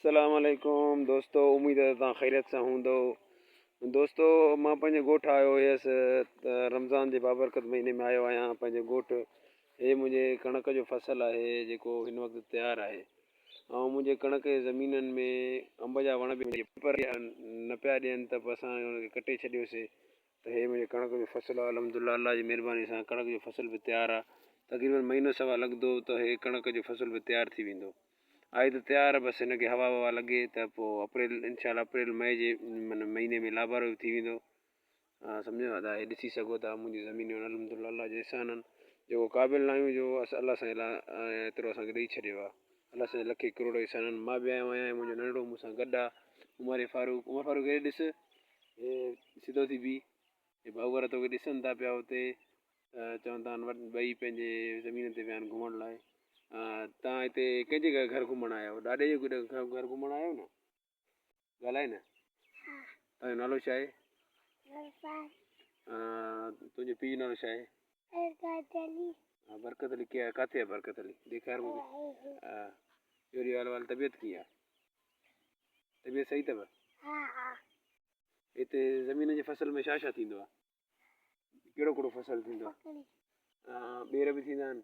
अस्सलाम वालेकुम दोस्तों, उम्मीद है तव्हां ख़ैरियत सां हूंदो। दोस्तों, मां पंहिंजे ॻोठु आयो हुयसि त रमज़ान जे बाबरकत महीने में आयो आहियां पंहिंजे ॻोठु। हे मुंहिंजे कणक जो फ़सुलु आहे जेको हिन वक़्तु तयारु आहे। ऐं मुंहिंजे कणक जे ज़मीननि में अंब जा वण बि पर न पिया ॾियनि त पोइ असां हुनखे कटे छॾियोसीं। त हे मुंहिंजे कणक जो फ़सुलु आहे। अल्हम्दुलिल्लाह, अल्लाह जी महिरबानी सां कणक जो फ़सुलु बि तयारु आहे। तक़रीबन महीनो सवा लॻंदो त हे कणक जो फ़सुलु बि तयारु थी वेंदो। आहे त तयारु, बसि हिनखे हवा ववा लॻे त पोइ अप्रैल इनशाला अप्रैल मई जे माना महीने में लाबारो बि थी वेंदो। सम्झो था, हे ॾिसी सघो था मुंहिंजी ज़मीनियूं अल्हम्दुलिल्लाह अल्लाह जे एहसान आहिनि। जेको क़ाबिल न आहियूं जो अल्लाह सां एतिरो असांखे ॾेई छॾियो आहे। अल्लाह सां लखे करोड़ एहसान आहिनि। मां बि आयो आहियां, मुंहिंजो नंढिड़ो मूंसां गॾु आहे उमर फारूक। उमर फारूक, हे ॾिस, हे सिधो थी बीह। हे भाऊ वारा तोखे ॾिसनि था पिया हुते, चवनि था ॿई पंहिंजे ज़मीन ते विया आहिनि घुमण लाइ। तव्हां हिते कंहिंजे घर घुमणु आया आहियो? ॾाॾे जे घर घुमणु आया आहियो न? ॻाल्हाए न। तव्हांजो नालो छा आहे? तुंहिंजे पीउ जो नालो छा आहे? बरकत अली। कीअं आहे? किथे आहे बरकत अली? ॾेखार मूंखे। चोरी वाल तबियत कीअं आहे? तबियत सही अथव? हिते ज़मीन जे फ़सुल में छा छा थींदो आहे? कहिड़ो कहिड़ो फ़सुलु थींदो आहे? ॿेर बि थींदा आहिनि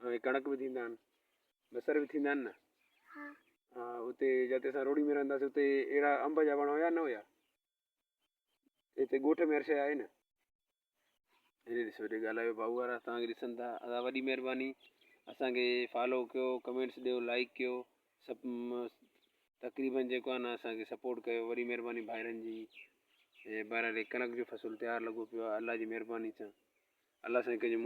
ऐं कणक बि थींदा आहिनि, बसर बि थींदा आहिनि न? हुते जिते असां रोड़ी में रहंदासीं हुते अहिड़ा अंब जा वण हुया न हुया? हिते ॻोठ में हर शइ आहे न? हेॾे ॾिसो, हेॾे ॻाल्हायो भाऊ वारा, तव्हांखे ॾिसनि था। वॾी महिरबानी, असांखे फॉलो कयो, कमेंट्स ॾियो, लाइक कयो, सभु तक़रीबन जेको आहे न असांखे सपोर्ट कयो। वॾी महिरबानी भाइरनि जी। बहरहाल कणक जो फ़सुलु तयारु लॻो पियो आहे। अल्लाह जी महिरबानी सां, अल्लाह सां कंहिंजो